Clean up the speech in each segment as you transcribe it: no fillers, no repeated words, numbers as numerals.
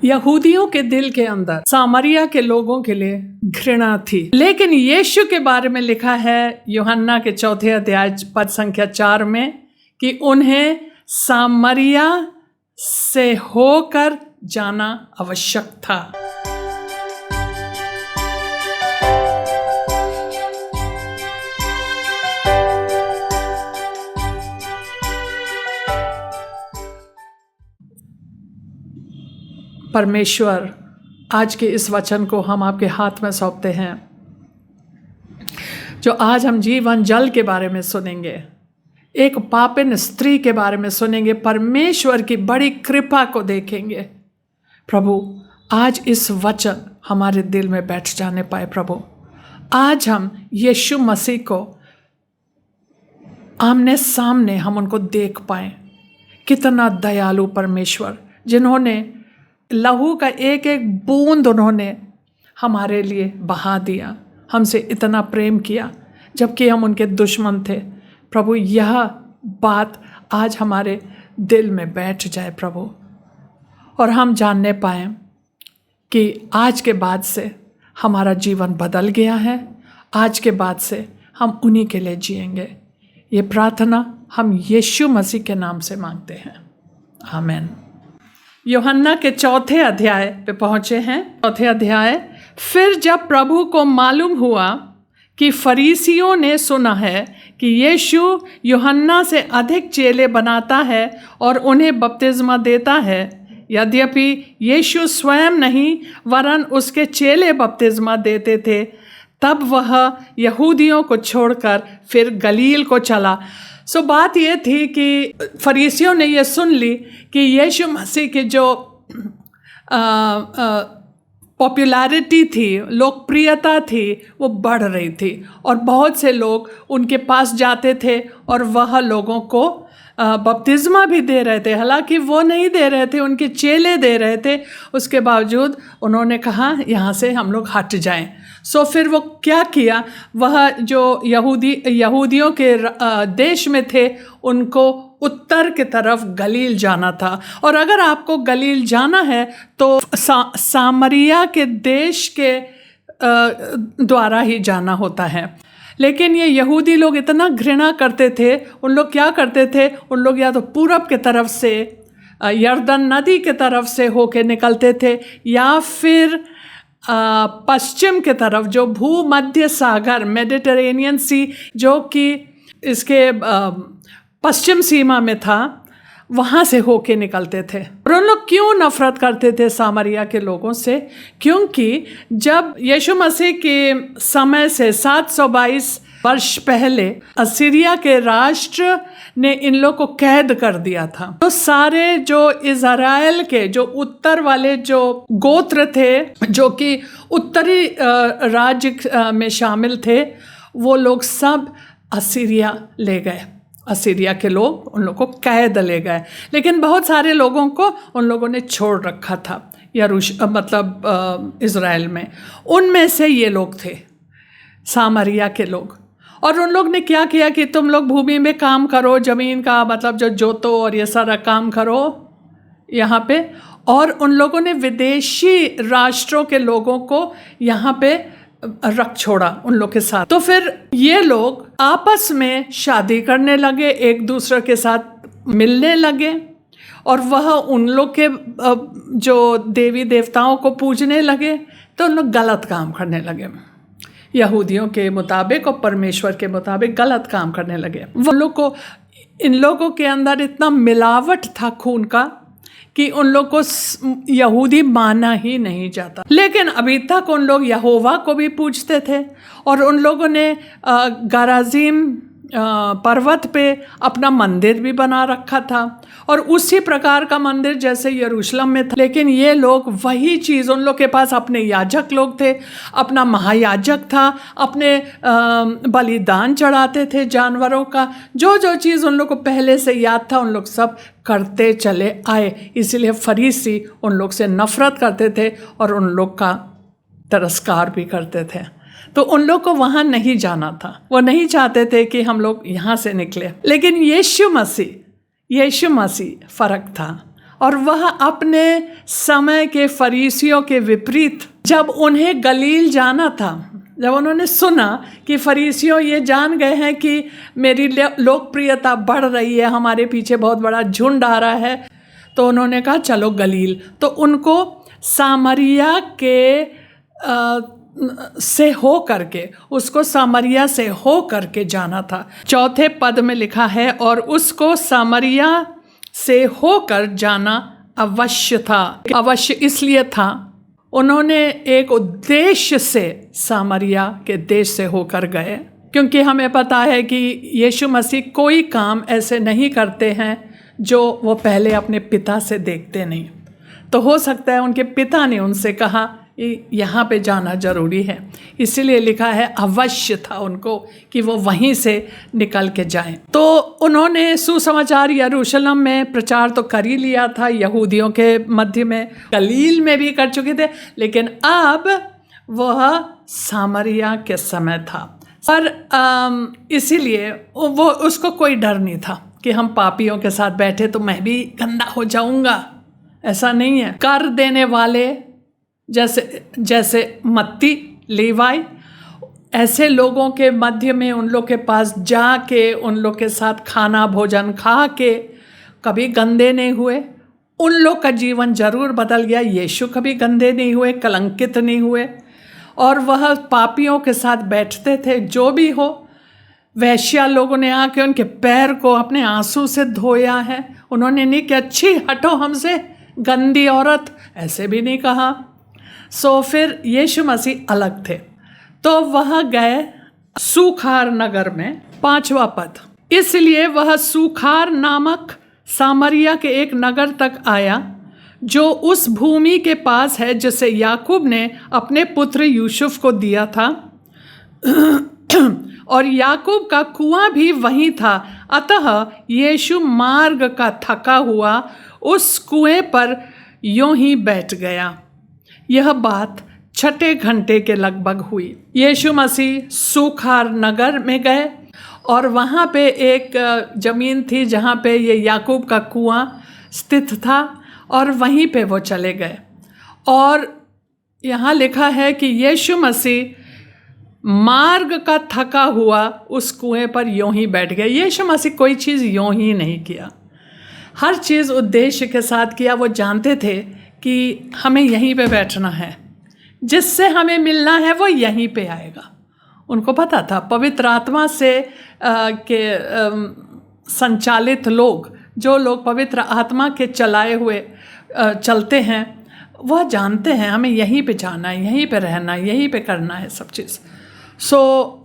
यहूदियों के दिल के अंदर सामरिया के लोगों के लिए घृणा थी, लेकिन यीशु के बारे में लिखा है यूहन्ना के 4 अध्याय पद संख्या 4 में कि उन्हें सामरिया से होकर जाना आवश्यक था। परमेश्वर, आज के इस वचन को हम आपके हाथ में सौंपते हैं, जो आज हम जीवन जल के बारे में सुनेंगे, एक पापिन स्त्री के बारे में सुनेंगे, परमेश्वर की बड़ी कृपा को देखेंगे। प्रभु, आज इस वचन हमारे दिल में बैठ जाने पाए। प्रभु, आज हम यीशु मसीह को आमने सामने हम उनको देख पाएं। कितना दयालु परमेश्वर, जिन्होंने लहू का एक एक बूंद उन्होंने हमारे लिए बहा दिया, हमसे इतना प्रेम किया जबकि हम उनके दुश्मन थे। प्रभु, यह बात आज हमारे दिल में बैठ जाए प्रभु, और हम जानने पाएं कि आज के बाद से हमारा जीवन बदल गया है। आज के बाद से हम उन्हीं के लिए जिएंगे। ये प्रार्थना हम यीशु मसीह के नाम से मांगते हैं, आमीन। यूहन्ना के 4 अध्याय पे पहुँचे हैं। 4 अध्याय। फिर जब प्रभु को मालूम हुआ कि फरीसियों ने सुना है कि यीशु यूहन्ना से अधिक चेले बनाता है और उन्हें बपतिस्मा देता है, यद्यपि यीशु स्वयं नहीं वरन उसके चेले बपतिस्मा देते थे, तब वह यहूदियों को छोड़कर फिर गलील को चला। सो बात ये थी कि फरीसियों ने ये सुन ली कि यीशु मसीह की जो पॉपुलैरिटी थी, लोकप्रियता थी, वो बढ़ रही थी और बहुत से लोग उनके पास जाते थे और वह लोगों को बपतिस्मा भी दे रहे थे। हालांकि वो नहीं दे रहे थे, उनके चेले दे रहे थे। उसके बावजूद उन्होंने कहा यहाँ से हम लोग हट जाएं। सो फिर वो क्या किया, वह जो यहूदियों के देश में थे उनको उत्तर की तरफ गलील जाना था। और अगर आपको गलील जाना है तो सामरिया के देश के द्वारा ही जाना होता है। लेकिन ये यहूदी लोग इतना घृणा करते थे, उन लोग क्या करते थे, उन लोग या तो पूरब के तरफ से यरदन नदी के तरफ से होके निकलते थे, या फिर पश्चिम के तरफ जो भूमध्य सागर मेडिटेरेनियन सी जो कि इसके पश्चिम सीमा में था, वहाँ से होके निकलते थे। और उन लोग क्यों नफरत करते थे सामरिया के लोगों से? क्योंकि जब यीशु मसीह के समय से 722 वर्ष पहले असीरिया के राष्ट्र ने इन लोग को कैद कर दिया था, तो सारे जो इज़राइल के जो उत्तर वाले जो गोत्र थे, जो कि उत्तरी राज्य में शामिल थे, वो लोग सब असीरिया ले गए। असीरिया के लोग उन लोगों को कैद ले गए, लेकिन बहुत सारे लोगों को उन लोगों ने छोड़ रखा था इज़राइल में। उनमें से ये लोग थे सामरिया के लोग। और उन लोग ने क्या किया कि तुम लोग भूमि में काम करो, ज़मीन का मतलब जो जोतो और ये सारा काम करो यहाँ पे। और उन लोगों ने विदेशी राष्ट्रों के लोगों को यहाँ पे रख छोड़ा उन लोग के साथ। तो फिर ये लोग आपस में शादी करने लगे, एक दूसरे के साथ मिलने लगे, और वह उन लोग के जो देवी देवताओं को पूजने लगे। तो उन लोग गलत काम करने लगे, यहूदियों के मुताबिक और परमेश्वर के मुताबिक गलत काम करने लगे। वो लोग को, इन लोगों के अंदर इतना मिलावट था खून का कि उन लोग को यहूदी माना ही नहीं जाता। लेकिन अभी तक उन लोग यहोवा को भी पूजते थे, और उन लोगों ने गराजीम पर्वत पे अपना मंदिर भी बना रखा था, और उसी प्रकार का मंदिर जैसे यरूशलेम में था। लेकिन ये लोग वही चीज़, उन लोग के पास अपने याजक लोग थे, अपना महायाजक था, अपने बलिदान चढ़ाते थे जानवरों का। जो जो चीज़ उन लोग को पहले से याद था उन लोग सब करते चले आए। इसीलिए फरीसी उन लोग से नफरत करते थे और उन लोग का तिरस्कार भी करते थे। तो उन लोग को वहाँ नहीं जाना था, वो नहीं चाहते थे कि हम लोग यहाँ से निकले। लेकिन यीशु मसीह फ़र्क था। और वह अपने समय के फरीसियों के विपरीत, जब उन्हें गलील जाना था, जब उन्होंने सुना कि फरीसियों ये जान गए हैं कि मेरी लोकप्रियता बढ़ रही है, हमारे पीछे बहुत बड़ा झुंड आ रहा है, तो उन्होंने कहा चलो गलील। तो उनको सामरिया से हो करके, उसको सामरिया से हो करके जाना था। चौथे पद में लिखा है, और उसको सामरिया से होकर जाना अवश्य था। अवश्य इसलिए था, उन्होंने एक उद्देश्य से सामरिया के देश से होकर गए, क्योंकि हमें पता है कि यीशु मसीह कोई काम ऐसे नहीं करते हैं जो वो पहले अपने पिता से देखते नहीं। तो हो सकता है उनके पिता ने उनसे कहा यहाँ पे जाना जरूरी है, इसीलिए लिखा है अवश्य था उनको कि वो वहीं से निकल के जाएं। तो उन्होंने सुसमाचार यरूशलेम में प्रचार तो कर ही लिया था, यहूदियों के मध्य में, गलील में भी कर चुके थे, लेकिन अब वह सामरिया के समय था। और इसीलिए वो उसको कोई डर नहीं था कि हम पापियों के साथ बैठे तो मैं भी गंदा हो जाऊंगा। ऐसा नहीं है। कर देने वाले जैसे मत्ती, लेवाई, ऐसे लोगों के मध्य में उन लोग के पास जाके उन लोग के साथ खाना भोजन खा के कभी गंदे नहीं हुए। उन लोग का जीवन जरूर बदल गया। यीशु कभी गंदे नहीं हुए, कलंकित नहीं हुए, और वह पापियों के साथ बैठते थे। जो भी हो, वैश्या लोगों ने आके उनके पैर को अपने आंसू से धोया है। उन्होंने नहीं कि अच्छी हटो हमसे गंदी औरत, ऐसे भी नहीं कहा। सो फिर यीशु मसीह अलग थे। तो वह गए सूखार नगर में। 5वां पद, इसलिए वह सूखार नामक सामरिया के एक नगर तक आया जो उस भूमि के पास है जिसे याकूब ने अपने पुत्र यूसुफ को दिया था, और याकूब का कुआं भी वहीं था। अतः यीशु मार्ग का थका हुआ उस कुएं पर यूं ही बैठ गया। यह बात 6 घंटे के लगभग हुई। यीशु मसीह सूखार नगर में गए, और वहाँ पे एक ज़मीन थी जहाँ पे ये याकूब का कुआं स्थित था, और वहीं पे वो चले गए। और यहाँ लिखा है कि यीशु मसीह मार्ग का थका हुआ उस कुएं पर यूं ही बैठ गए। यीशु मसीह कोई चीज़ यूं ही नहीं किया, हर चीज़ उद्देश्य के साथ किया। वो जानते थे कि हमें यहीं पे बैठना है, जिससे हमें मिलना है वो यहीं पे आएगा। उनको पता था पवित्र आत्मा से संचालित लोग, जो लोग पवित्र आत्मा के चलाए हुए चलते हैं, वह जानते हैं हमें यहीं पे जाना है, यहीं पे रहना है, यहीं पे करना है सब चीज़। सो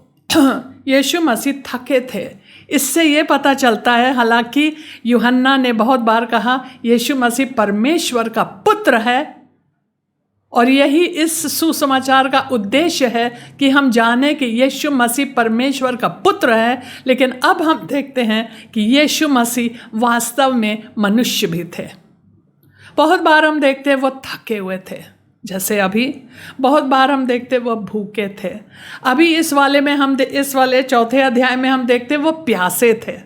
यीशु मसीह थके थे। इससे ये पता चलता है, हालांकि यूहन्ना ने बहुत बार कहा यीशु मसीह परमेश्वर का पुत्र है, और यही इस सुसमाचार का उद्देश्य है कि हम जाने कि यीशु मसीह परमेश्वर का पुत्र है। लेकिन अब हम देखते हैं कि यीशु मसीह वास्तव में मनुष्य भी थे। बहुत बार हम देखते हैं वो थके हुए थे, जैसे अभी। बहुत बार हम देखते वो भूखे थे। अभी इस वाले 4 अध्याय में हम देखते वो प्यासे थे।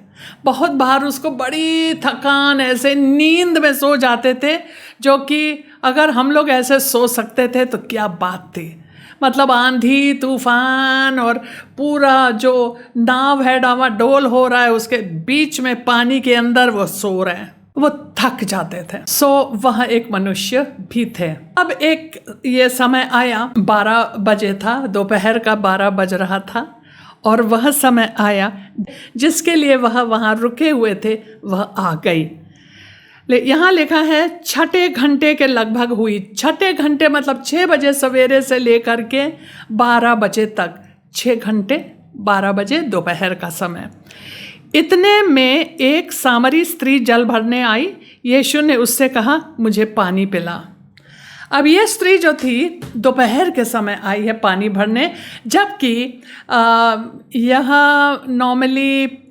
बहुत बार उसको बड़ी थकान, ऐसे नींद में सो जाते थे, जो कि अगर हम लोग ऐसे सो सकते थे तो क्या बात थी। मतलब आंधी तूफान और पूरा जो नाव है डावाडोल हो रहा है, उसके बीच में पानी के अंदर वो सो रहे हैं, वो थक जाते थे। सो वह एक मनुष्य भी थे। अब एक ये समय आया, 12 बजे था, दोपहर का 12 बज रहा था, और वह समय आया जिसके लिए वह वहाँ रुके हुए थे, वह आ गई। यहाँ लिखा है 6 घंटे के लगभग हुई। 6 घंटे मतलब 6 बजे सवेरे से लेकर के 12 बजे तक, 6 घंटे, 12 बजे दोपहर का समय। इतने में एक सामरी स्त्री जल भरने आई। यीशु ने उससे कहा, मुझे पानी पिला। अब ये स्त्री जो थी दोपहर के समय आई है पानी भरने, जबकि यह नॉर्मली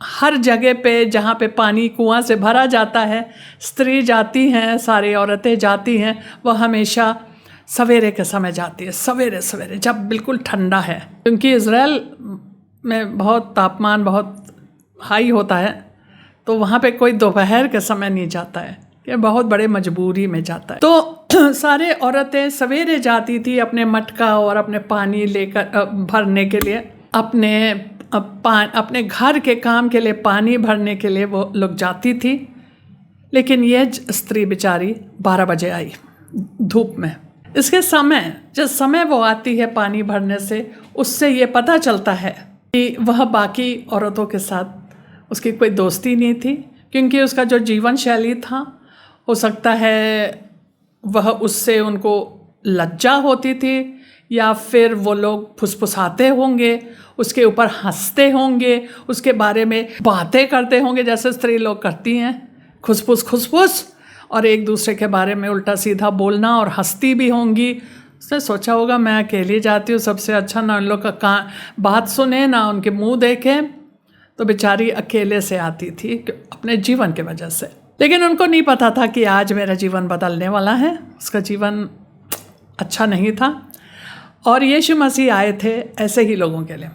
हर जगह पे जहाँ पे पानी कुआं से भरा जाता है, स्त्री जाती हैं, सारी औरतें जाती हैं, वह हमेशा सवेरे के समय जाती है, सवेरे सवेरे जब बिल्कुल ठंडा है, क्योंकि इज़राइल में बहुत तापमान बहुत हाई होता है, तो वहाँ पे कोई दोपहर के समय नहीं जाता है, कि बहुत बड़े मजबूरी में जाता है। तो सारे औरतें सवेरे जाती थी अपने मटका और अपने पानी लेकर भरने के लिए, अपने घर के काम के लिए पानी भरने के लिए वो लोग जाती थी। लेकिन ये स्त्री बेचारी 12 बजे आई धूप में। इसके समय, जिस समय वो आती है पानी भरने से, उससे ये पता चलता है कि वह बाकी औरतों के साथ उसकी कोई दोस्ती नहीं थी, क्योंकि उसका जो जीवन शैली था, हो सकता है वह उससे उनको लज्जा होती थी, या फिर वो लोग फुसफुसाते होंगे, उसके ऊपर हंसते होंगे, उसके बारे में बातें करते होंगे जैसे स्त्री लोग करती हैं, खुसफुस, और एक दूसरे के बारे में उल्टा सीधा बोलना, और हंसती भी होंगी। उसने सोचा होगा मैं अकेली जाती हूँ, सबसे अच्छा ना उन लोग का बात सुने ना उनके मुंह देखें। तो बेचारी अकेले से आती थी अपने जीवन के वजह से। लेकिन उनको नहीं पता था कि आज मेरा जीवन बदलने वाला है। उसका जीवन अच्छा नहीं था। और यीशु मसीह आए थे ऐसे ही लोगों के लिए,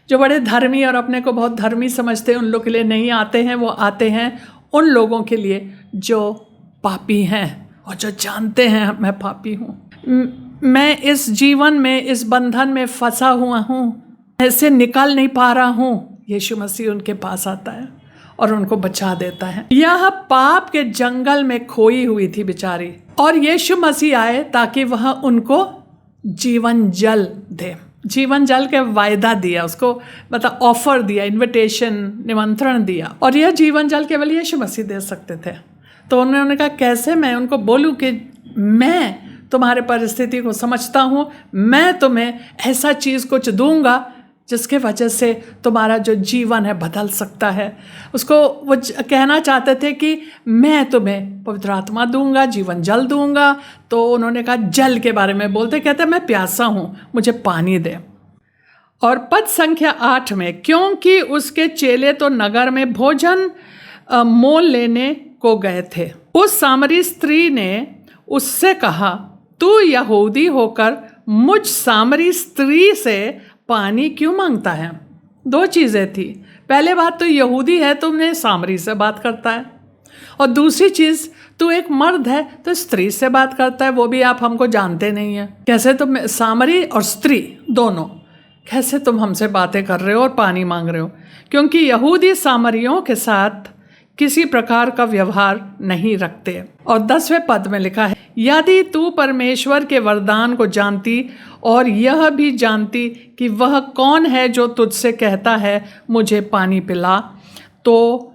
जो बड़े धर्मी और अपने को बहुत धर्मी समझते हैं। उन लोगों के लिए नहीं आते हैं, वो आते हैं उन लोगों के लिए जो पापी हैं और जो जानते हैं मैं पापी हूँ, मैं इस जीवन में, इस बंधन में फंसा हुआ हूँ, ऐसे निकल नहीं पा रहा हूँ। यीशु मसीह उनके पास आता है और उनको बचा देता है। यह पाप के जंगल में खोई हुई थी बेचारी, और यीशु मसीह आए ताकि वह उनको जीवन जल दे। जीवन जल के वायदा दिया उसको, मतलब ऑफर दिया, इनविटेशन, निमंत्रण दिया। और यह जीवन जल केवल यीशु मसीह दे सकते थे। तो उन्होंने कहा कैसे मैं उनको बोलूं कि मैं तुम्हारे परिस्थिति को समझता हूँ, मैं तुम्हें ऐसा चीज़ कुछ दूंगा जिसके वजह से तुम्हारा जो जीवन है बदल सकता है। उसको वो कहना चाहते थे कि मैं तुम्हें पवित्र आत्मा दूंगा, जीवन जल दूंगा। तो उन्होंने कहा जल के बारे में बोलते, कहते मैं प्यासा हूँ, मुझे पानी दे। और पद संख्या 8 में, क्योंकि उसके चेले तो नगर में भोजन मोल लेने को गए थे, उस सामरी स्त्री ने उससे कहा, तू यहूदी होकर मुझ सामरी स्त्री से पानी क्यों मांगता है? 2 चीज़ें थी। पहले बात, तो यहूदी है, तुमने सामरी से बात करता है। और दूसरी चीज़, तू एक मर्द है तो स्त्री से बात करता है, वो भी आप हमको जानते नहीं हैं। कैसे तुम, सामरी और स्त्री दोनों, कैसे तुम हमसे बातें कर रहे हो और पानी मांग रहे हो? क्योंकि यहूदी सामरियों के साथ किसी प्रकार का व्यवहार नहीं रखते। और 10वें पद में लिखा है, यदि तू परमेश्वर के वरदान को जानती और यह भी जानती कि वह कौन है जो तुझसे कहता है मुझे पानी पिला, तो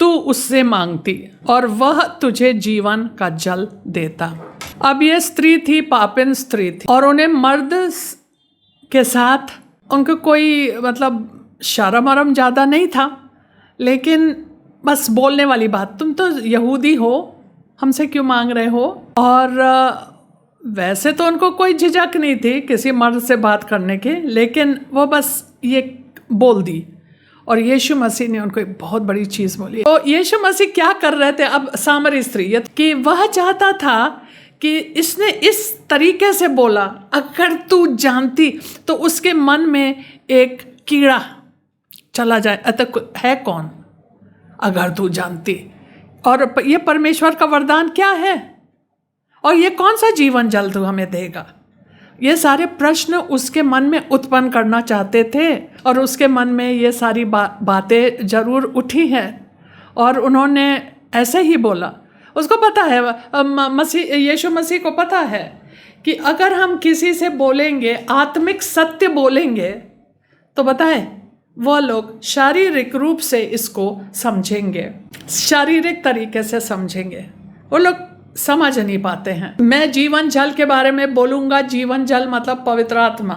तू उससे मांगती और वह तुझे जीवन का जल देता। अब ये स्त्री थी, पापिन स्त्री थी, और उन्हें मर्द के साथ उनको कोई मतलब शर्म वरम ज़्यादा नहीं था, लेकिन बस बोलने वाली बात, तुम तो यहूदी हो, हमसे क्यों मांग रहे हो? और वैसे तो उनको कोई झिझक नहीं थी किसी मर्द से बात करने के, लेकिन वो बस ये बोल दी। और यीशु मसीह ने उनको एक बहुत बड़ी चीज़ बोली। तो यीशु मसीह क्या कर रहे थे अब सामरी स्त्री, कि वह चाहता था कि इसने इस तरीके से बोला, अगर तू जानती, तो उसके मन में एक कीड़ा चला जाए, अतः है कौन अगर तू जानती, और ये परमेश्वर का वरदान क्या है, और ये कौन सा जीवन जल तू हमें देगा? ये सारे प्रश्न उसके मन में उत्पन्न करना चाहते थे, और उसके मन में ये सारी बातें जरूर उठी हैं, और उन्होंने ऐसे ही बोला। उसको पता है, यीशु मसीह को पता है कि अगर हम किसी से बोलेंगे, आत्मिक सत्य बोलेंगे, तो बताए वो लोग शारीरिक रूप से इसको समझेंगे, शारीरिक तरीके से समझेंगे। वो लोग समझ नहीं पाते हैं। मैं जीवन जल के बारे में बोलूँगा, जीवन जल मतलब पवित्र आत्मा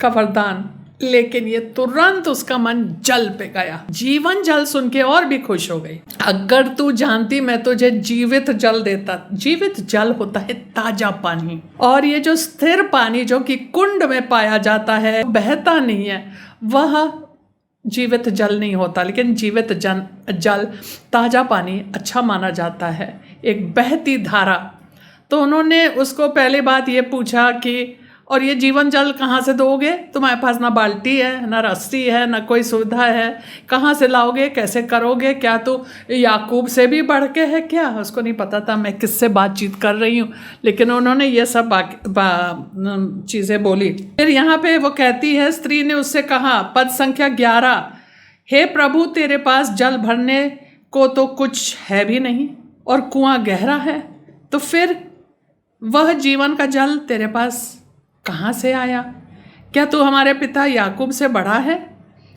का वरदान, लेकिन ये तुरंत उसका मन जल पे गया। जीवन जल सुन के और भी खुश हो गई। अगर तू जानती मैं तुझे जीवित जल देता। जीवित जल होता है ताजा पानी, और ये जो स्थिर पानी जो कि कुंड में पाया जाता है, बहता नहीं है, वह जीवित जल नहीं होता। लेकिन जीवित जल ताजा पानी अच्छा माना जाता है, एक बहती धारा। तो उन्होंने उसको पहले बात ये पूछा कि और ये जीवन जल कहाँ से दोगे? तुम्हारे पास ना बाल्टी है, ना रस्सी है, ना कोई सुविधा है, कहाँ से लाओगे, कैसे करोगे? क्या तू याकूब से भी बढ़ के है क्या? उसको नहीं पता था मैं किससे बातचीत कर रही हूँ, लेकिन उन्होंने ये सब चीज़ें बोली। फिर यहाँ पे वो कहती है, स्त्री ने उससे कहा, पद संख्या 11, हे प्रभु तेरे पास जल भरने को तो कुछ है भी नहीं और कुआं गहरा है, तो फिर वह जीवन का जल तेरे पास कहाँ से आया? क्या तू हमारे पिता याकूब से बड़ा है,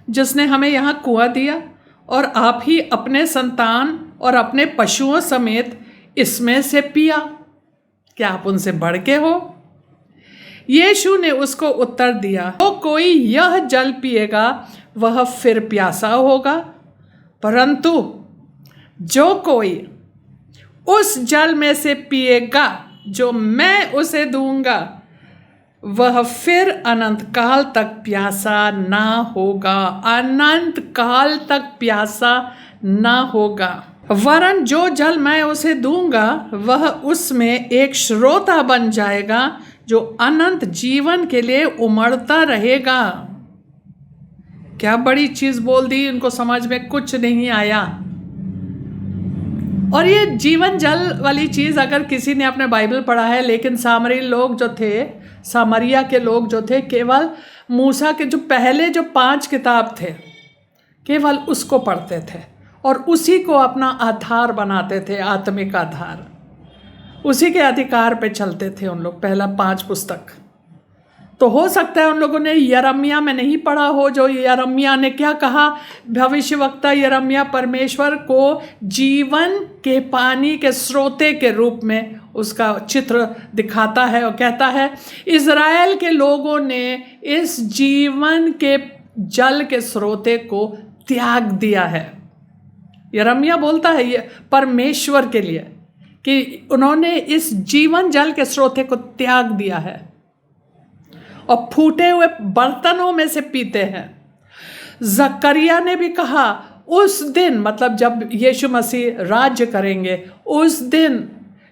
जिसने हमें यहाँ कुआं दिया और आप ही अपने संतान और अपने पशुओं समेत इसमें से पिया? क्या आप उनसे बढ़ के हो? यीशु ने उसको उत्तर दिया, जो कोई यह जल पिएगा वह फिर प्यासा होगा, परंतु जो कोई उस जल में से पिएगा जो मैं उसे दूंगा वह फिर अनंत काल तक प्यासा ना होगा, अनंत काल तक प्यासा ना होगा। वरन जो जल मैं उसे दूंगा वह उसमें एक श्रोता बन जाएगा जो अनंत जीवन के लिए उमड़ता रहेगा। क्या बड़ी चीज बोल दी, इनको समझ में कुछ नहीं आया। और ये जीवन जल वाली चीज़ अगर किसी ने अपने बाइबल पढ़ा है, लेकिन सामरी लोग जो थे, सामरिया के लोग जो थे, केवल मूसा के जो पहले जो 5 किताब थे केवल उसको पढ़ते थे और उसी को अपना आधार बनाते थे, आत्मिक आधार, उसी के अधिकार पे चलते थे उन लोग, पहला 5 पुस्तक। तो हो सकता है उन लोगों ने यिर्मयाह में नहीं पढ़ा हो, जो यिर्मयाह ने क्या कहा, भविष्यवक्ता यिर्मयाह परमेश्वर को जीवन के पानी के स्रोते के रूप में उसका चित्र दिखाता है और कहता है इज़राइल के लोगों ने इस जीवन के जल के स्रोते को त्याग दिया है। यिर्मयाह बोलता है ये परमेश्वर के लिए कि उन्होंने इस जीवन जल के स्रोते को त्याग दिया है और फूटे हुए बर्तनों में से पीते हैं। जकरिया ने भी कहा उस दिन, मतलब जब यीशु मसीह राज्य करेंगे, उस दिन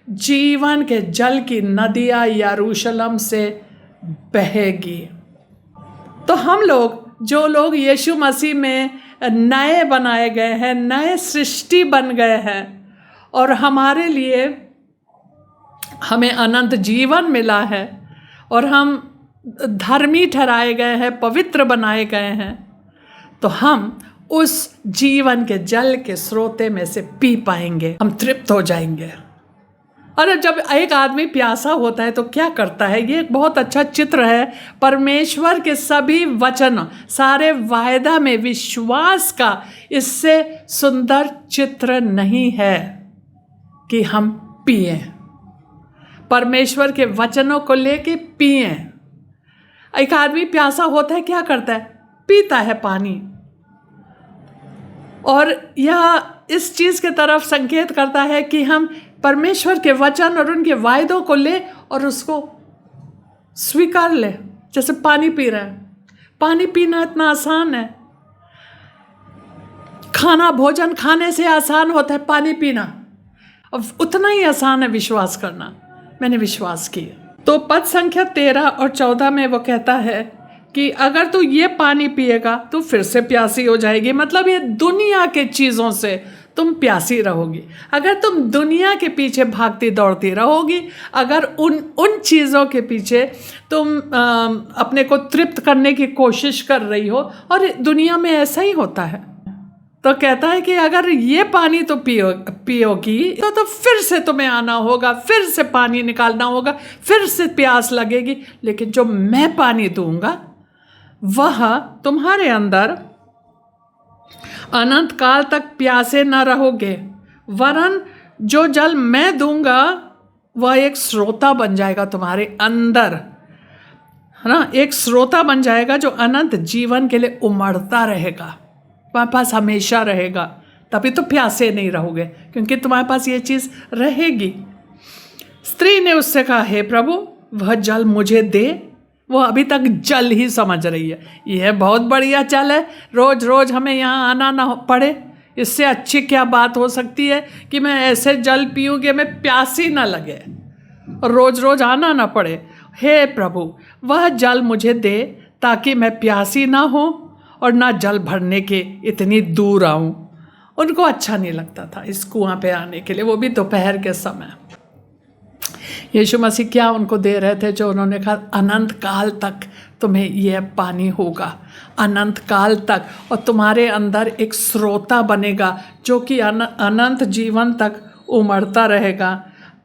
जीवन के जल की नदियाँ यरूशलेम से बहेगी। तो हम लोग, जो लोग यीशु मसीह में नए बनाए गए हैं, नए सृष्टि बन गए हैं और हमारे लिए हमें अनंत जीवन मिला है और हम धर्मी ठहराए गए हैं, पवित्र बनाए गए हैं, तो हम उस जीवन के जल के स्रोते में से पी पाएंगे, हम तृप्त हो जाएंगे। और जब एक आदमी प्यासा होता है तो क्या करता है, ये एक बहुत अच्छा चित्र है। परमेश्वर के सभी वचन, सारे वायदा में विश्वास का इससे सुंदर चित्र नहीं है कि हम पिए, परमेश्वर के वचनों को लेके पिए। एक आदमी प्यासा होता है, क्या करता है, पीता है पानी, और यह इस चीज़ की तरफ संकेत करता है कि हम परमेश्वर के वचन और उनके वायदों को ले और उसको स्वीकार ले। जैसे पानी पी रहे हैं, पानी पीना इतना आसान है, खाना भोजन खाने से आसान होता है, पानी पीना अब उतना ही आसान है विश्वास करना। मैंने विश्वास किया। तो पद संख्या 13 और 14 में वो कहता है कि अगर तू ये पानी पिएगा तो फिर से प्यासी हो जाएगी। मतलब ये दुनिया के चीज़ों से तुम प्यासी रहोगी। अगर तुम दुनिया के पीछे भागती दौड़ती रहोगी, अगर उन चीज़ों के पीछे तुम अपने को तृप्त करने की कोशिश कर रही हो, और दुनिया में ऐसा ही होता है, तो कहता है कि अगर ये पानी तो पियोगी तो फिर से तुम्हें आना होगा, फिर से पानी निकालना होगा, फिर से प्यास लगेगी। लेकिन जो मैं पानी दूंगा वह तुम्हारे अंदर अनंत काल तक प्यासे न रहोगे, वरन जो जल मैं दूंगा वह एक स्रोता बन जाएगा तुम्हारे अंदर, है ना, एक स्रोता बन जाएगा जो अनंत जीवन के लिए उमड़ता रहेगा, तुम्हारे पास हमेशा रहेगा। तभी तो प्यासे नहीं रहोगे, क्योंकि तुम्हारे पास ये चीज़ रहेगी। स्त्री ने उससे कहा, हे प्रभु वह जल मुझे दे। वो अभी तक जल ही समझ रही है, यह बहुत बढ़िया जल है, रोज़ रोज़ हमें यहाँ आना ना पड़े, इससे अच्छी क्या बात हो सकती है कि मैं ऐसे जल पीऊँ कि मैं प्यासी ना लगे और रोज़ रोज़ आना ना पड़े। हे प्रभु, वह जल मुझे दे ताकि मैं प्यासी ना हो और ना जल भरने के इतनी दूर आऊं। उनको अच्छा नहीं लगता था इस कुआं पे आने के लिए, वो भी दोपहर के समय। यीशु मसीह क्या उनको दे रहे थे जो उन्होंने कहा अनंत काल तक तुम्हें यह पानी होगा, अनंत काल तक, और तुम्हारे अंदर एक स्रोता बनेगा जो कि अनंत जीवन तक उमड़ता रहेगा,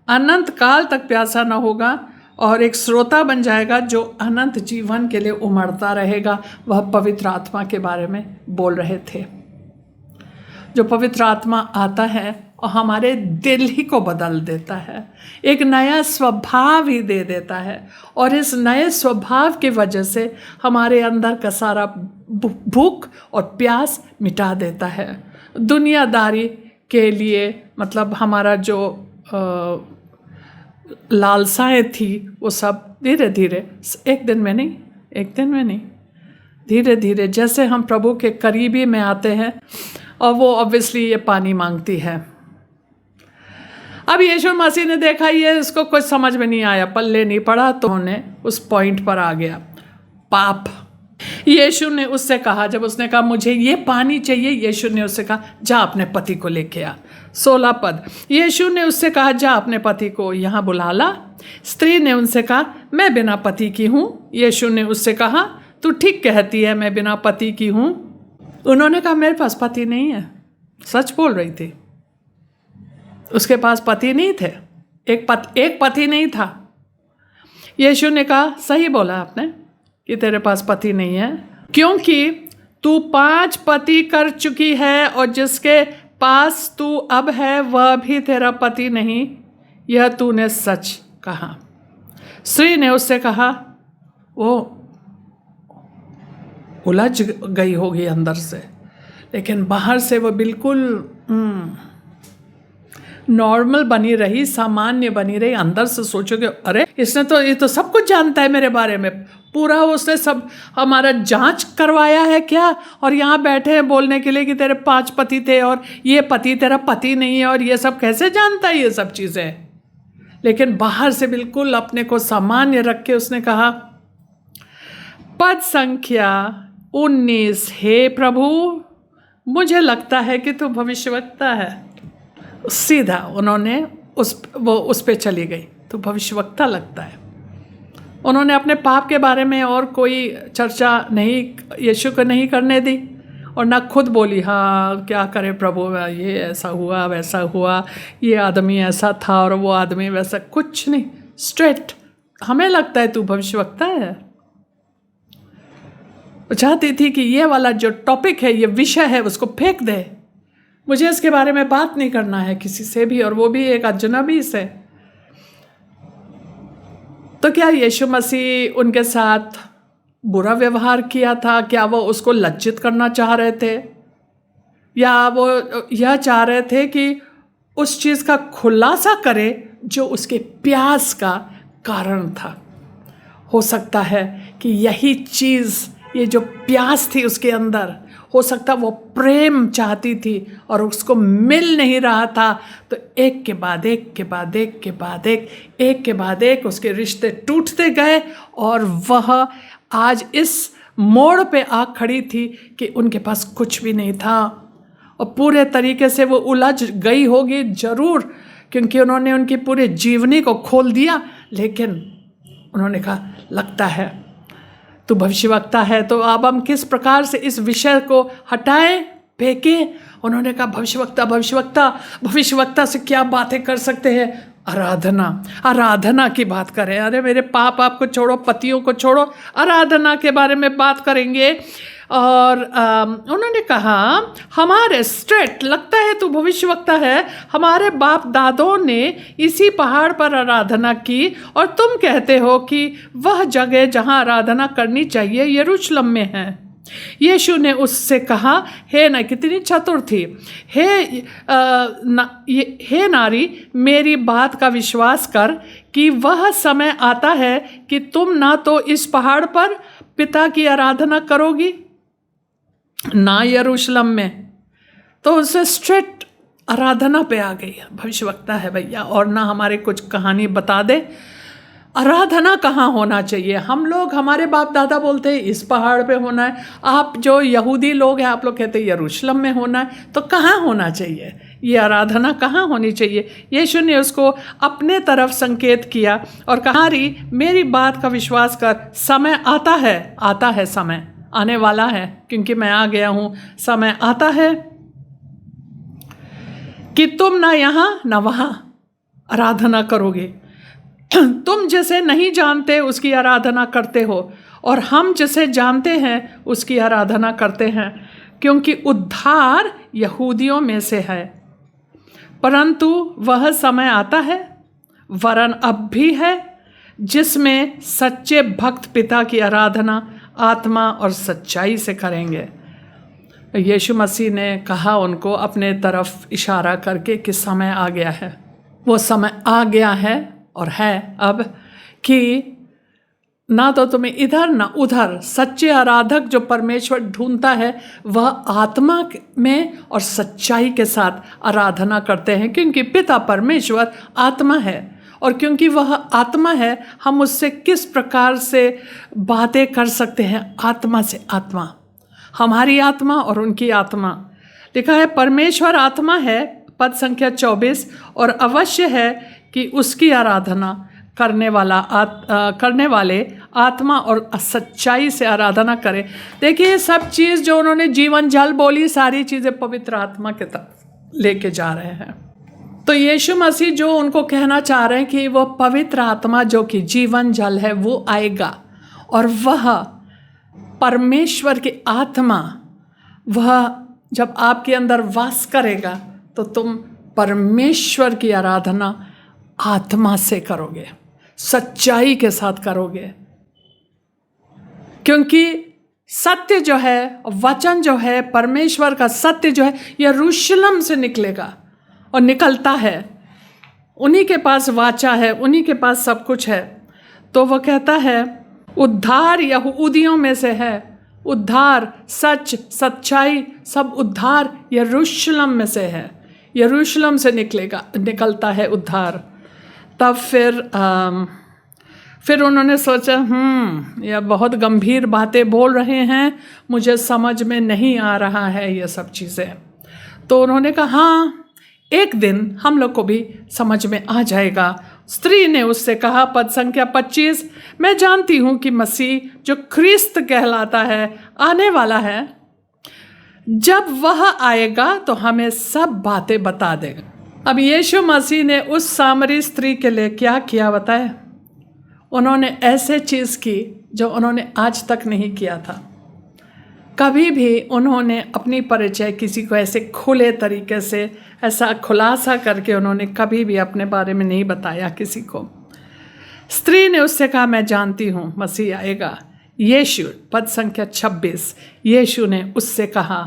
अनंत काल तक प्यासा न होगा और एक स्रोता बन जाएगा जो अनंत जीवन के लिए उमड़ता रहेगा। वह पवित्र आत्मा के बारे में बोल रहे थे। जो पवित्र आत्मा आता है और हमारे दिल ही को बदल देता है, एक नया स्वभाव ही दे देता है, और इस नए स्वभाव की वजह से हमारे अंदर का सारा भूख और प्यास मिटा देता है। दुनियादारी के लिए मतलब हमारा जो लालसाएं थी वो सब धीरे धीरे, एक दिन में नहीं, धीरे धीरे जैसे हम प्रभु के करीबी में आते हैं, और वो ऑब्वियसली ये पानी मांगती है। अब यीशु मसीह ने देखा ये इसको कुछ समझ में नहीं आया, पल्ले नहीं पड़ा, तो उन्होंने उस पॉइंट पर आ गया, पाप। यीशु ने उससे कहा, जब उसने कहा मुझे ये पानी चाहिए, यीशु ने उससे कहा जा अपने पति को लेके आ। 16 पद, यीशु ने उससे कहा जा अपने पति को यहाँ बुला ला। स्त्री ने उनसे कहा मैं बिना पति की हूँ। यीशु ने उससे कहा तू ठीक कहती है, मैं बिना पति की हूँ। उन्होंने कहा मेरे पास पति नहीं है। सच बोल रही थी, उसके पास पति नहीं थे, एक पति नहीं था। यीशु ने कहा सही बोला आपने कि तेरे पास पति नहीं है, क्योंकि तू 5 पति कर चुकी है और जिसके पास तू अब है वह भी तेरा पति नहीं, यह तूने सच कहा। स्त्री ने उससे कहा, वो उलझ गई होगी अंदर से, लेकिन बाहर से वो बिल्कुल नॉर्मल बनी रही, सामान्य बनी रही। अंदर से सोचोगे अरे इसने तो ये तो सब कुछ जानता है मेरे बारे में, पूरा उसने सब हमारा जांच करवाया है क्या, और यहाँ बैठे हैं बोलने के लिए कि तेरे 5 पति थे और ये पति तेरा पति नहीं है, और ये सब कैसे जानता है ये सब चीज़ें। लेकिन बाहर से बिल्कुल अपने को सामान्य रख के उसने कहा, पद संख्या 19, हे प्रभु मुझे लगता है कि तू भविष्यवक्ता है। सीधा उन्होंने उस पे चली गई, तो भविष्यवक्ता लगता है। उन्होंने अपने पाप के बारे में और कोई चर्चा नहीं यीशु को नहीं करने दी, और ना खुद बोली हाँ क्या करे प्रभु, ये ऐसा हुआ वैसा हुआ, ये आदमी ऐसा था और वो आदमी वैसा, कुछ नहीं। स्ट्रेट, हमें लगता है तू भविष्यवक्ता है। चाहती थी कि ये वाला जो टॉपिक है, ये विषय है, उसको फेंक दे, मुझे इसके बारे में बात नहीं करना है किसी से भी, और वो भी एक अजनबी से। तो क्या यीशु मसीह उनके साथ बुरा व्यवहार किया था? क्या वो उसको लज्जित करना चाह रहे थे, या वो यह चाह रहे थे कि उस चीज़ का खुलासा करे जो उसके प्यास का कारण था? हो सकता है कि यही चीज़, ये जो प्यास थी उसके अंदर, हो सकता वो प्रेम चाहती थी और उसको मिल नहीं रहा था, तो एक के बाद एक उसके रिश्ते टूटते गए, और वह आज इस मोड़ पे आ खड़ी थी कि उनके पास कुछ भी नहीं था, और पूरे तरीके से वो उलझ गई होगी ज़रूर, क्योंकि उन्होंने उनकी पूरे जीवनी को खोल दिया। लेकिन उन्होंने कहा लगता है तो भविष्यवक्ता है, तो अब हम किस प्रकार से इस विषय को हटाएं, फेंकें? उन्होंने कहा भविष्यवक्ता से क्या बातें कर सकते हैं? आराधना की बात करें। अरे मेरे पाप को छोड़ो, पतियों को छोड़ो, आराधना के बारे में बात करेंगे। और उन्होंने कहा हमारे स्ट्रेट लगता है तू भविष्यवक्ता है, हमारे बाप दादों ने इसी पहाड़ पर आराधना की, और तुम कहते हो कि वह जगह जहाँ आराधना करनी चाहिए यरूशलेम में है। यीशु ने उससे कहा, हे ना, कितनी चतुर थी, हे नारी, मेरी बात का विश्वास कर कि वह समय आता है कि तुम ना तो इस पहाड़ पर पिता की आराधना करोगी ना यरूशलेम में। तो उससे स्ट्रेट आराधना पे आ गई। भविष्यवक्ता है भैया, और ना हमारे कुछ कहानी बता दे, आराधना कहाँ होना चाहिए? हम लोग, हमारे बाप दादा बोलते हैं इस पहाड़ पे होना है, आप जो यहूदी लोग हैं आप लोग कहते हैं यरूशलेम में होना है, तो कहाँ होना चाहिए? ये आराधना कहाँ होनी चाहिए? यीशु ने उसको अपने तरफ संकेत किया और कहा, री मेरी बात का विश्वास कर, समय आता है समय आने वाला है, क्योंकि मैं आ गया हूँ, समय आता है कि तुम ना यहाँ ना वहाँ आराधना करोगे। तुम जिसे नहीं जानते उसकी आराधना करते हो, और हम जिसे जानते हैं उसकी आराधना करते हैं, क्योंकि उद्धार यहूदियों में से है। परंतु वह समय आता है, वरन अब भी है, जिसमें सच्चे भक्त पिता की आराधना आत्मा और सच्चाई से करेंगे। यीशु मसीह ने कहा उनको अपने तरफ इशारा करके कि समय आ गया है। वो समय आ गया है और है अब, कि ना तो तुम्हें इधर ना उधर, सच्चे आराधक जो परमेश्वर ढूंढता है वह आत्मा में और सच्चाई के साथ आराधना करते हैं, क्योंकि पिता परमेश्वर आत्मा है, और क्योंकि वह आत्मा है हम उससे किस प्रकार से बातें कर सकते हैं? आत्मा से आत्मा, हमारी आत्मा और उनकी आत्मा। लिखा है परमेश्वर आत्मा है, पद संख्या 24, और अवश्य है कि उसकी आराधना करने वाले आत्मा और सच्चाई से आराधना करें। देखिए सब चीज़ जो उन्होंने जीवन जल बोली, सारी चीज़ें पवित्र आत्मा के तरफ लेके जा रहे हैं। तो यीशु मसीह जो उनको कहना चाह रहे हैं कि वो पवित्र आत्मा जो कि जीवन जल है वो आएगा, और वह परमेश्वर की आत्मा वह जब आपके अंदर वास करेगा तो तुम परमेश्वर की आराधना आत्मा से करोगे, सच्चाई के साथ करोगे, क्योंकि सत्य जो है, वचन जो है, परमेश्वर का सत्य जो है यरूशलेम से निकलेगा और निकलता है। उन्हीं के पास वाचा है, उन्हीं के पास सब कुछ है। तो वह कहता है उद्धार यहूदियों में से है, उद्धार, सच, सच्चाई, सब उद्धार यरूशलेम में से है, यरूशलेम से निकलता है उद्धार। तब फिर उन्होंने सोचा यह बहुत गंभीर बातें बोल रहे हैं, मुझे समझ में नहीं आ रहा है ये सब चीज़ें। तो उन्होंने कहा हाँ, एक दिन हम लोग को भी समझ में आ जाएगा। स्त्री ने उससे कहा, पद संख्या 25, मैं जानती हूँ कि मसीह जो ख्रिस्त कहलाता है आने वाला है, जब वह आएगा तो हमें सब बातें बता देगा। अब यीशु मसीह ने उस सामरी स्त्री के लिए क्या किया बताए? उन्होंने ऐसे चीज़ की जो उन्होंने आज तक नहीं किया था। कभी भी उन्होंने अपनी परिचय किसी को ऐसे खुले तरीके से, ऐसा खुलासा करके उन्होंने कभी भी अपने बारे में नहीं बताया किसी को। स्त्री ने उससे कहा, मैं जानती हूँ मसीह आएगा। यीशु, पद संख्या 26, यीशु ने उससे कहा,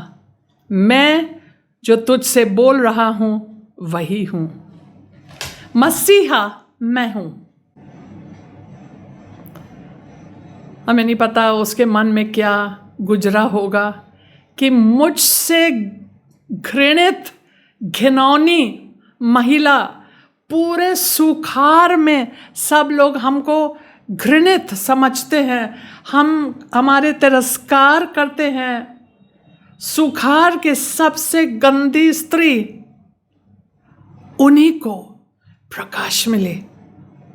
मैं जो तुझसे बोल रहा हूँ वही हूँ, मसीहा मैं हूँ। हमें नहीं पता उसके मन में क्या गुजरा होगा कि मुझसे घृणित, घिनौनी महिला, पूरे सुखार में सब लोग हमको घृणित समझते हैं, हमारे तिरस्कार करते हैं। सुखार के सबसे गंदी स्त्री, उन्हीं को प्रकाश मिले,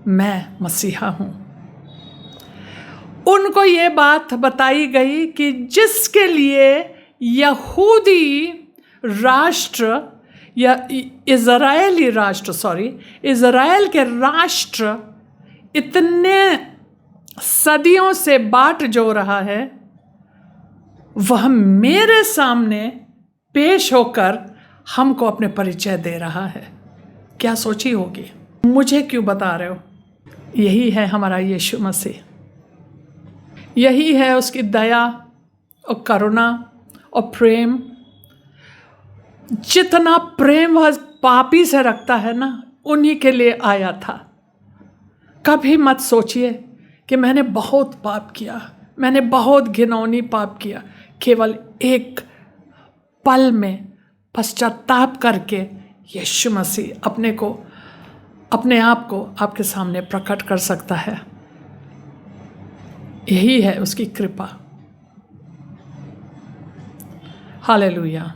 मैं मसीहा हूँ। उनको ये बात बताई गई कि जिसके लिए यहूदी राष्ट्र या इज़राइली राष्ट्र, इज़राइल के राष्ट्र इतने सदियों से बाट जो रहा है, वह मेरे सामने पेश होकर हमको अपने परिचय दे रहा है। क्या सोची होगी, मुझे क्यों बता रहे हो? यही है हमारा यीशु मसीह, यही है उसकी दया और करुणा और प्रेम। जितना प्रेम वह पापी से रखता है ना, उन्हीं के लिए आया था। कभी मत सोचिए कि मैंने बहुत पाप किया, मैंने बहुत घिनौनी पाप किया। केवल एक पल में पश्चाताप करके यीशु मसीह अपने को अपने आप को आपके सामने प्रकट कर सकता है। यही है उसकी कृपा। हालेलुया।